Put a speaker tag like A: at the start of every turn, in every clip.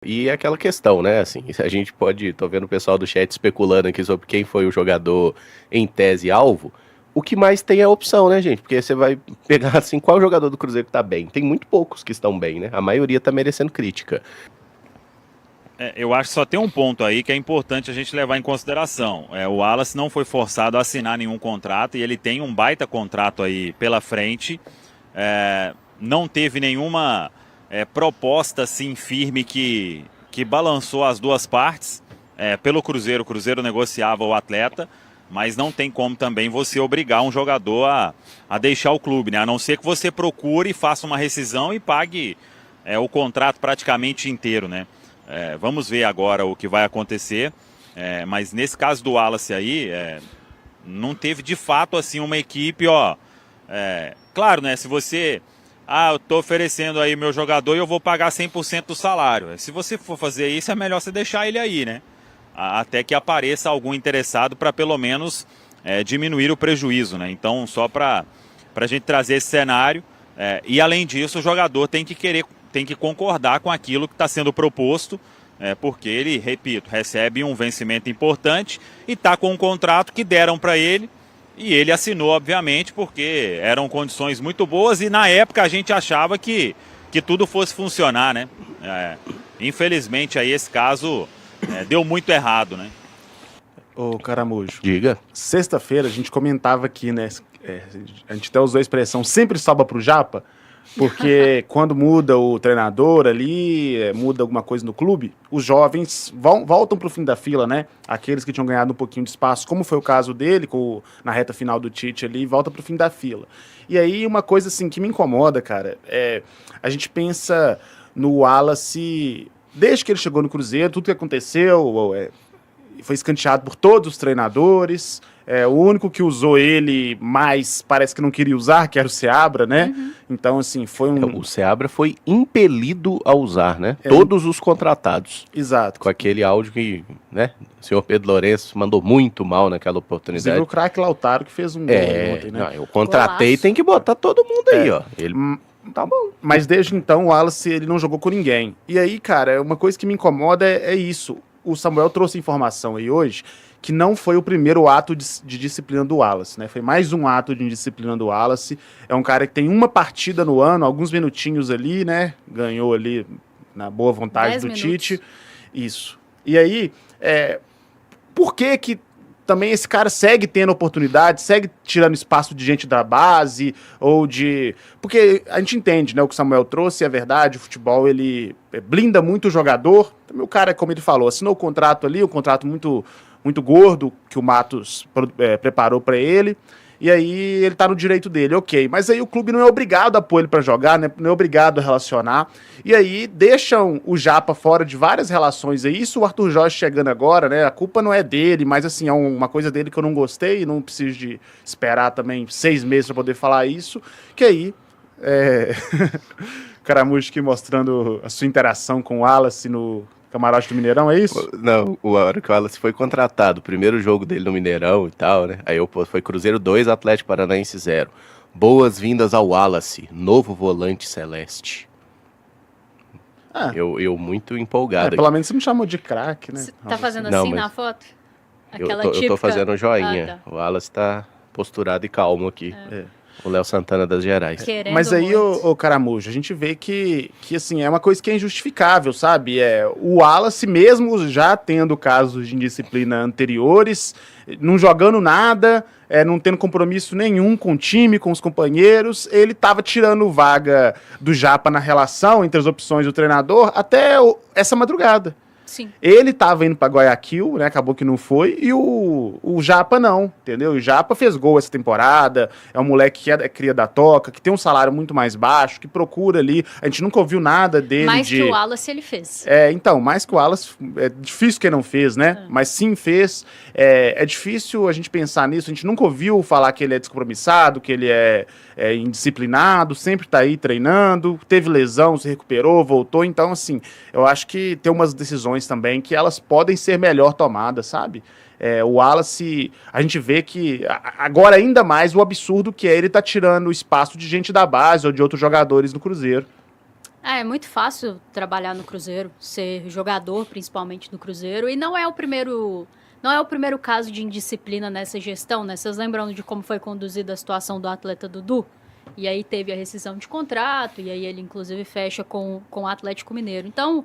A: E é aquela questão, né, assim, a gente pode, tô vendo o pessoal do chat especulando aqui sobre quem foi o jogador em tese alvo, o que mais tem é a opção, né, gente, porque você vai pegar, assim, qual jogador do Cruzeiro que tá bem? Tem muito poucos que estão bem, né, a maioria tá merecendo crítica.
B: Eu acho que só tem um ponto aí que é importante a gente levar em consideração. O Wallace não foi forçado a assinar nenhum contrato e ele tem um baita contrato aí pela frente. Não teve nenhuma proposta assim firme que balançou as duas partes. Pelo Cruzeiro, o Cruzeiro negociava o atleta, mas não tem como também você obrigar um jogador a deixar o clube, né? A não ser que você procure, faça uma rescisão e pague o contrato praticamente inteiro, né? Vamos ver agora o que vai acontecer, mas nesse caso do Wallace aí, não teve de fato assim uma equipe, claro, né, se você, eu tô oferecendo aí meu jogador e eu vou pagar 100% do salário, se você for fazer isso é melhor você deixar ele aí, né, até que apareça algum interessado para pelo menos diminuir o prejuízo, né, então só para a gente trazer esse cenário, e além disso o jogador tem que concordar com aquilo que está sendo proposto, porque ele, repito, recebe um vencimento importante e está com um contrato que deram para ele e ele assinou, obviamente, porque eram condições muito boas e na época a gente achava que tudo fosse funcionar, né? Infelizmente aí esse caso deu muito errado, né?
C: Ô Caramujo,
A: Diga.
C: Sexta-feira a gente comentava aqui, né? A gente até usou a expressão sempre sobra pro Japa, porque quando muda o treinador ali, muda alguma coisa no clube, os jovens voltam pro fim da fila, né? Aqueles que tinham ganhado um pouquinho de espaço, como foi o caso dele, na reta final do Tite ali, volta pro fim da fila. E aí uma coisa assim que me incomoda, cara, a gente pensa no Wallace, desde que ele chegou no Cruzeiro, tudo que aconteceu, foi escanteado por todos os treinadores. O único que usou ele mais parece que não queria usar, que era o Seabra, né?
D: Uhum.
C: Então, assim, foi
A: O Seabra foi impelido a usar, né? Todos os contratados.
C: Exato.
A: Com aquele áudio que, né? O senhor Pedro Lourenço mandou muito mal naquela oportunidade.
C: Inclusive o craque Lautaro que fez um gol ontem, né?
A: Não, eu contratei, tem que botar todo mundo aí, ó. Ele tá bom.
C: Mas desde então o Wallace ele não jogou com ninguém. E aí, cara, uma coisa que me incomoda é isso. O Samuel trouxe informação aí hoje que não foi o primeiro ato de disciplina do Wallace, né? Foi mais um ato de disciplina do Wallace. É um cara que tem uma partida no ano, alguns minutinhos ali, né? Ganhou ali na boa vontade do Tite. Isso. E aí, por que também esse cara segue tendo oportunidade, segue tirando espaço de gente da base, ou de... Porque a gente entende, né, o que o Samuel trouxe, é verdade, o futebol, ele blinda muito o jogador. O cara, como ele falou, assinou o contrato ali, um contrato muito, muito gordo, que o Matos preparou para ele, e aí ele tá no direito dele, ok. Mas aí o clube não é obrigado a pôr ele para jogar, né? Não é obrigado a relacionar. E aí deixam o Japa fora de várias relações aí. Isso o Arthur Jorge chegando agora, né? A culpa não é dele, mas assim, é uma coisa dele que eu não gostei, e não preciso de esperar também 6 meses para poder falar isso. Que aí, Caramujo aqui mostrando a sua interação com o Wallace no camarote do Mineirão, é isso?
A: Não, a hora que o Wallace foi contratado, o primeiro jogo dele no Mineirão e tal, né? Aí foi Cruzeiro 2, Atlético Paranaense 0. Boas-vindas ao Wallace, novo volante celeste. Eu muito empolgado.
C: Pelo menos você me chamou de craque, né?
D: Você tá fazendo assim
A: não,
D: na foto?
A: Eu tô fazendo um joinha. O Wallace tá posturado e calmo aqui. O Léo Santana das Gerais.
D: Querendo
C: mas aí,
D: muito.
C: ô Caramujo, a gente vê que assim, é uma coisa que é injustificável, sabe? O Wallace, mesmo já tendo casos de indisciplina anteriores, não jogando nada, não tendo compromisso nenhum com o time, com os companheiros, ele tava tirando vaga do Japa na relação entre as opções do treinador até essa madrugada.
D: Sim.
C: Ele tava indo pra Guayaquil, né? Acabou que não foi. E o Japa não, entendeu? O Japa fez gol essa temporada. É um moleque que é cria da Toca, que tem um salário muito mais baixo, que procura ali. A gente nunca ouviu nada dele.
D: Mais que o Wallace ele fez.
C: Então, mais que o Wallace. É difícil que não fez, né? Mas sim fez. É difícil a gente pensar nisso. A gente nunca ouviu falar que ele é descompromissado, que ele é indisciplinado, sempre tá aí treinando. Teve lesão, se recuperou, voltou. Então, assim, eu acho que tem umas decisões também que elas podem ser melhor tomadas, sabe? O Wallace, a gente vê que agora ainda mais o absurdo que ele tá tirando o espaço de gente da base ou de outros jogadores do Cruzeiro.
D: É muito fácil trabalhar no Cruzeiro, ser jogador principalmente do Cruzeiro, e não é o primeiro caso de indisciplina nessa gestão, né? Vocês lembram de como foi conduzida a situação do atleta Dudu? E aí teve a rescisão de contrato, e aí ele inclusive fecha com o Atlético Mineiro. Então,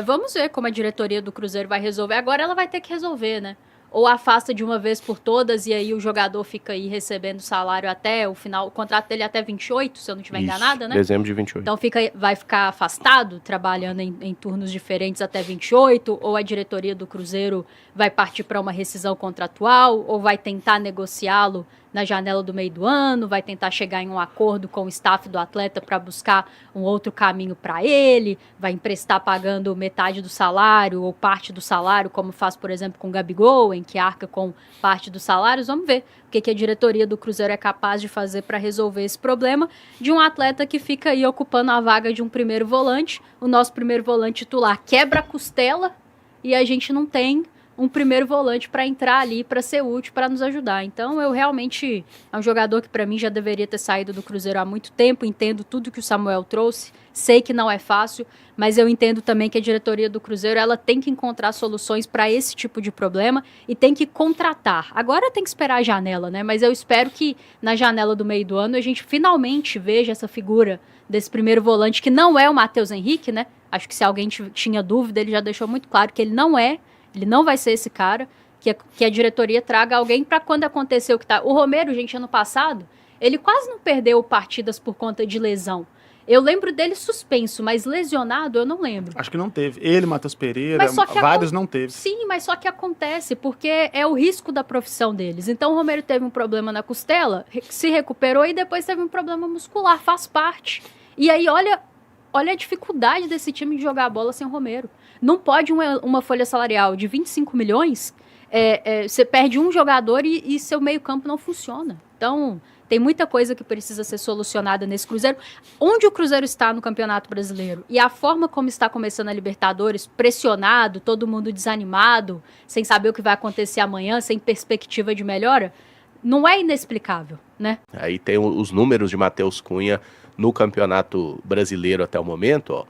D: vamos ver como a diretoria do Cruzeiro vai resolver. Agora ela vai ter que resolver, né? Ou afasta de uma vez por todas e aí o jogador fica aí recebendo salário até o final, o contrato dele é até 28, se eu não estiver enganada, né?
A: Dezembro de 28.
D: Então vai ficar afastado, trabalhando em turnos diferentes até 28, ou a diretoria do Cruzeiro vai partir para uma rescisão contratual, ou vai tentar negociá-lo na janela do meio do ano, vai tentar chegar em um acordo com o staff do atleta para buscar um outro caminho para ele, vai emprestar pagando metade do salário ou parte do salário, como faz, por exemplo, com o Gabigol, em que arca com parte dos salários. Vamos ver o que a diretoria do Cruzeiro é capaz de fazer para resolver esse problema de um atleta que fica aí ocupando a vaga de um primeiro volante. O nosso primeiro volante titular quebra a costela e a gente não tem um primeiro volante para entrar ali, para ser útil, para nos ajudar. Então, eu realmente... É um jogador que, para mim, já deveria ter saído do Cruzeiro há muito tempo. Entendo tudo que o Samuel trouxe. Sei que não é fácil, mas eu entendo também que a diretoria do Cruzeiro ela tem que encontrar soluções para esse tipo de problema e tem que contratar. Agora tem que esperar a janela, né? Mas eu espero que na janela do meio do ano a gente finalmente veja essa figura desse primeiro volante, que não é o Matheus Henrique, né? Acho que se alguém tinha dúvida, ele já deixou muito claro que ele não vai ser esse cara, que a diretoria traga alguém para quando acontecer o que tá. O Romero, gente, ano passado, ele quase não perdeu partidas por conta de lesão. Eu lembro dele suspenso, mas lesionado eu não lembro.
C: Acho que não teve. Ele, Matheus Pereira, vários não teve.
D: Sim, mas só que acontece, porque é o risco da profissão deles. Então o Romero teve um problema na costela, se recuperou e depois teve um problema muscular, faz parte. E aí, olha a dificuldade desse time de jogar a bola sem o Romero. Não pode uma folha salarial de 25 milhões, você perde um jogador e seu meio-campo não funciona. Então, tem muita coisa que precisa ser solucionada nesse Cruzeiro. Onde o Cruzeiro está no Campeonato Brasileiro e a forma como está começando a Libertadores, pressionado, todo mundo desanimado, sem saber o que vai acontecer amanhã, sem perspectiva de melhora, não é inexplicável, né?
A: Aí tem os números de Matheus Cunha no Campeonato Brasileiro até o momento, ó.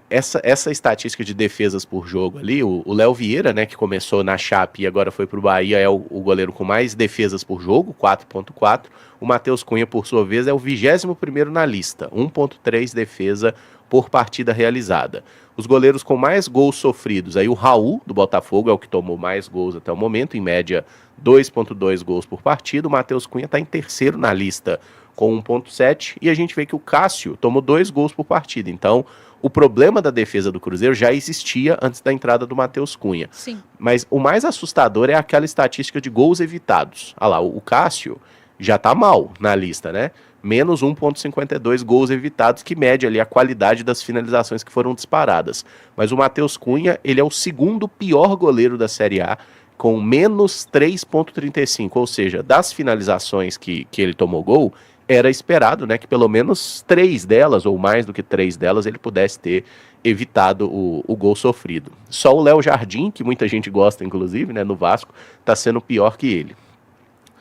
A: Essa estatística de defesas por jogo ali, o Léo Vieira, né, que começou na Chape e agora foi pro Bahia, é o goleiro com mais defesas por jogo, 4.4. O Matheus Cunha, por sua vez, é o 21º na lista, 1.3 defesa por partida realizada. Os goleiros com mais gols sofridos, aí o Raul, do Botafogo, é o que tomou mais gols até o momento, em média 2.2 gols por partida. O Matheus Cunha está em terceiro na lista, com 1.7, e a gente vê que o Cássio tomou 2 gols por partida. Então, o problema da defesa do Cruzeiro já existia antes da entrada do Matheus Cunha.
D: Sim.
A: Mas o mais assustador é aquela estatística de gols evitados. Olha lá, o Cássio já tá mal na lista, né? Menos 1.52 gols evitados, que mede ali a qualidade das finalizações que foram disparadas. Mas o Matheus Cunha, ele é o segundo pior goleiro da Série A, com menos 3.35, ou seja, das finalizações que ele tomou gol, era esperado, né, que pelo menos 3 delas, ou mais do que 3 delas, ele pudesse ter evitado o gol sofrido. Só o Léo Jardim, que muita gente gosta, inclusive, né, no Vasco, tá sendo pior que ele.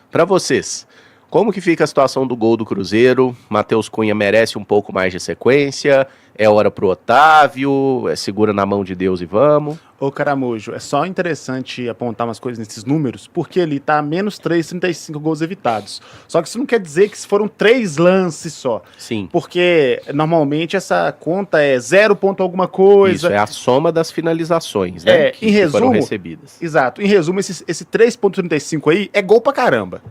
A: Para vocês, como que fica a situação do gol do Cruzeiro? Matheus Cunha merece um pouco mais de sequência? É hora pro Otávio? Segura na mão de Deus e vamos?
C: Ô Caramujo, é só interessante apontar umas coisas nesses números, porque ele tá a menos 3,35 gols evitados. Só que isso não quer dizer que foram 3 lances só.
A: Sim.
C: Porque normalmente essa conta é 0 ponto alguma coisa.
A: Isso, é a soma das finalizações, né?
C: Em resumo,
A: foram recebidas.
C: Exato. Em resumo, esse 3,35 aí é gol pra caramba.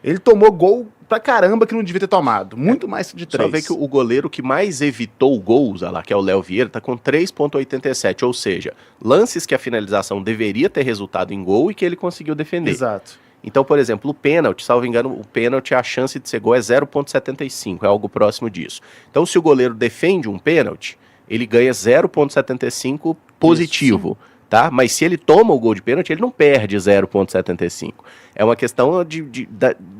C: Ele tomou gol pra caramba que não devia ter tomado. Muito mais de 3.
A: Só ver que o goleiro que mais evitou gols, olha lá, que é o Léo Vieira, tá com 3,87. Ou seja, lances que a finalização deveria ter resultado em gol e que ele conseguiu defender.
C: Exato.
A: Então, por exemplo, o pênalti, salvo engano, o pênalti, a chance de ser gol é 0,75, é algo próximo disso. Então, se o goleiro defende um pênalti, ele ganha 0,75 positivo. Isso, tá? Mas se ele toma o gol de pênalti, ele não perde 0,75. É uma questão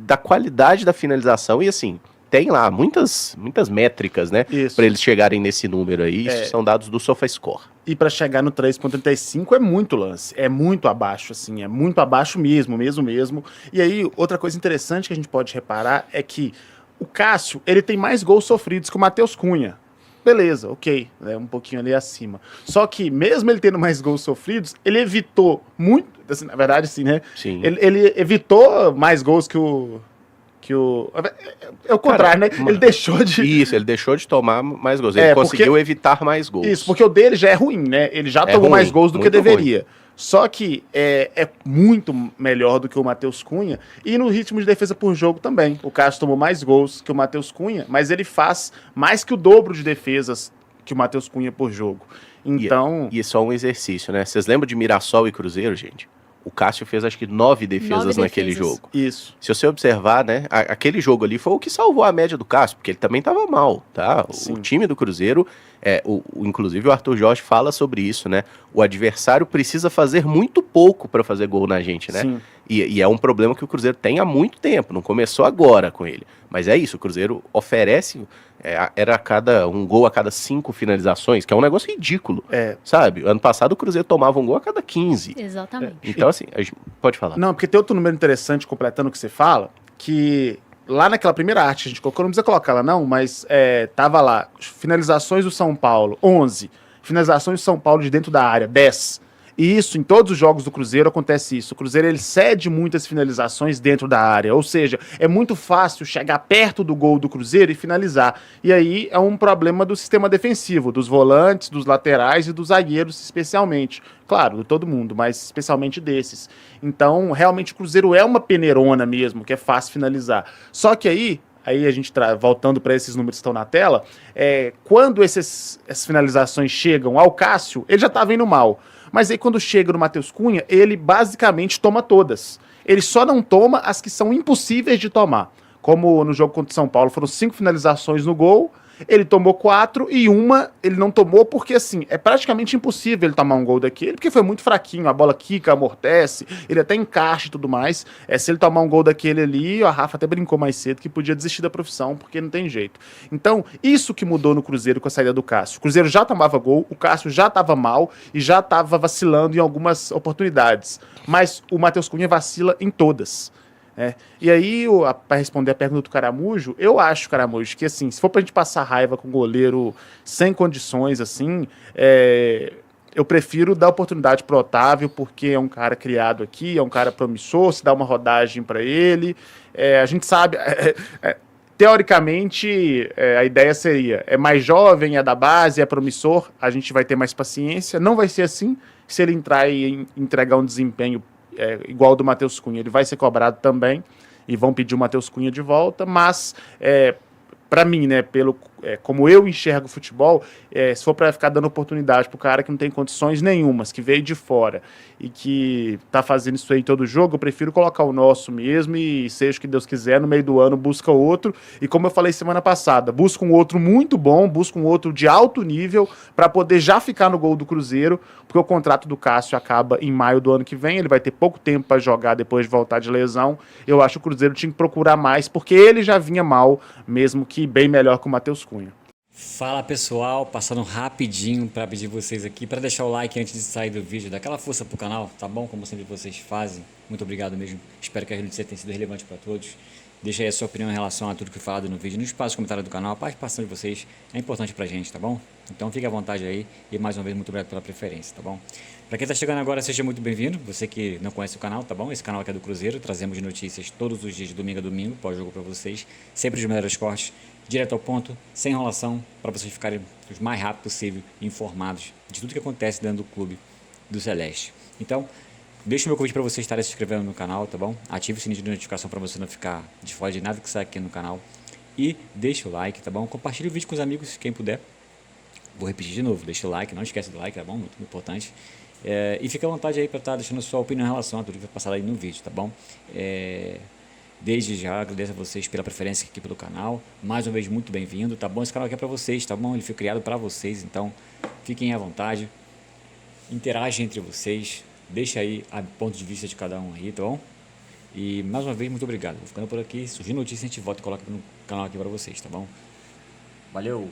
A: da qualidade da finalização e assim, tem lá muitas métricas, né? Para eles chegarem nesse número aí, isso são dados do SofaScore.
C: E para chegar no 3,35 é muito lance, é muito abaixo, assim, é muito abaixo mesmo. E aí, outra coisa interessante que a gente pode reparar é que o Cássio, ele tem mais gols sofridos que o Matheus Cunha. beleza, ok, né, um pouquinho ali acima. Só que, mesmo ele tendo mais gols sofridos, ele evitou muito, assim, na verdade, sim, né?
A: Sim.
C: Ele evitou mais gols que o... É o contrário, né? Ele deixou de...
A: Isso, ele deixou de tomar mais gols. Ele
C: É,
A: conseguiu evitar mais gols.
C: Isso, porque o dele já é ruim, né? Ele já tomou
A: ruim,
C: mais gols do que
A: muito
C: deveria. Só que é muito melhor do que o Matheus Cunha. E no ritmo de defesa por jogo também. O Cássio tomou mais gols que o Matheus Cunha, mas ele faz mais que o dobro de defesas que o Matheus Cunha por jogo. Então...
A: E é só um exercício, né? Vocês lembram de Mirassol e Cruzeiro, gente? O Cássio fez acho que 9 defesas naquele jogo.
C: Isso.
A: Se você observar, né, aquele jogo ali foi o que salvou a média do Cássio, porque ele também estava mal, tá? O time do Cruzeiro, inclusive o Arthur Jorge fala sobre isso, né? O adversário precisa fazer muito pouco para fazer gol na gente, né?
C: Sim.
A: E é um problema que o Cruzeiro tem há muito tempo, não começou agora com ele. Mas é isso, o Cruzeiro oferece, era um gol a cada 5 finalizações, que é um negócio ridículo, sabe? Ano passado o Cruzeiro tomava um gol a cada 15.
D: Exatamente.
A: Então, assim, a gente pode falar.
C: Não, porque tem outro número interessante, completando o que você fala, que lá naquela primeira arte que a gente colocou, não precisa colocar ela não, mas tava lá, finalizações do São Paulo, 11. Finalizações do São Paulo de dentro da área, 10. E isso, em todos os jogos do Cruzeiro acontece isso. O Cruzeiro, ele cede muitas finalizações dentro da área, ou seja, é muito fácil chegar perto do gol do Cruzeiro e finalizar. E aí é um problema do sistema defensivo, dos volantes, dos laterais e dos zagueiros especialmente. Claro, de todo mundo, mas especialmente desses. Então, realmente o Cruzeiro é uma peneirona mesmo, que é fácil finalizar. Só que aí a gente voltando para esses números que estão na tela, quando essas finalizações chegam ao Cássio, ele já estava indo mal. Mas aí quando chega no Matheus Cunha, ele basicamente toma todas. Ele só não toma as que são impossíveis de tomar. Como no jogo contra o São Paulo, foram 5 finalizações no gol, ele tomou 4 e uma ele não tomou porque, assim, é praticamente impossível ele tomar um gol daquele, porque foi muito fraquinho, a bola quica, amortece, ele até encaixa e tudo mais. Se ele tomar um gol daquele ali, a Rafa até brincou mais cedo que podia desistir da profissão, porque não tem jeito. Então, isso que mudou no Cruzeiro com a saída do Cássio. O Cruzeiro já tomava gol, o Cássio já estava mal e já estava vacilando em algumas oportunidades. Mas o Matheus Cunha vacila em todas. E aí, para responder a pergunta do Caramujo, eu acho, Caramujo, que assim, se for pra gente passar raiva com o goleiro sem condições, assim, eu prefiro dar oportunidade pro Otávio, porque é um cara criado aqui, é um cara promissor, se dá uma rodagem para ele. A gente sabe, teoricamente, a ideia seria, é mais jovem, é da base, é promissor, a gente vai ter mais paciência. Não vai ser assim se ele entrar e entregar um desempenho igual ao do Matheus Cunha, ele vai ser cobrado também e vão pedir o Matheus Cunha de volta, mas para mim, né, como eu enxergo o futebol, se for para ficar dando oportunidade pro cara que não tem condições nenhumas, que veio de fora e que tá fazendo isso aí todo jogo, eu prefiro colocar o nosso mesmo e seja o que Deus quiser, no meio do ano busca outro, e como eu falei semana passada, busca um outro muito bom, busca um outro de alto nível para poder já ficar no gol do Cruzeiro, porque o contrato do Cássio acaba em maio do ano que vem, ele vai ter pouco tempo para jogar depois de voltar de lesão. Eu acho que o Cruzeiro tinha que procurar mais, porque ele já vinha mal, mesmo que bem melhor que o Matheus Cunha.
E: Fala pessoal, passando rapidinho para pedir vocês aqui para deixar o like antes de sair do vídeo, dá aquela força pro canal, tá bom? Como sempre vocês fazem, muito obrigado mesmo, espero que a notícia tenha sido relevante para todos. Deixa aí a sua opinião em relação a tudo que foi falado no vídeo, no espaço de comentário do canal, a participação de vocês é importante pra gente, tá bom? Então fique à vontade aí e mais uma vez muito obrigado pela preferência, tá bom? Para quem tá chegando agora, seja muito bem-vindo, você que não conhece o canal, tá bom? Esse canal aqui é do Cruzeiro, trazemos notícias todos os dias, de domingo a domingo, pós-jogo para vocês, sempre os melhores cortes, direto ao ponto, sem enrolação, para vocês ficarem o mais rápido possível informados de tudo que acontece dentro do clube do Celeste. Então, deixa o meu convite para você estar se inscrevendo no canal, tá bom? Ative o sininho de notificação para você não ficar de fora de nada que sai aqui no canal. E deixa o like, tá bom? Compartilhe o vídeo com os amigos, quem puder. Vou repetir de novo, deixa o like, não esquece do like, tá bom? Muito importante. E fica à vontade aí para estar deixando a sua opinião em relação a tudo que vai passar aí no vídeo, tá bom? Desde já agradeço a vocês pela preferência aqui pelo canal. Mais uma vez, muito bem-vindo, tá bom? Esse canal aqui é para vocês, tá bom? Ele foi criado para vocês, então fiquem à vontade. Interagem entre vocês. Deixa aí a ponto de vista de cada um aí, tá bom? E mais uma vez, muito obrigado. Vou ficando por aqui. Surgindo notícia, a gente volta e coloca no canal aqui para vocês, tá bom? Valeu!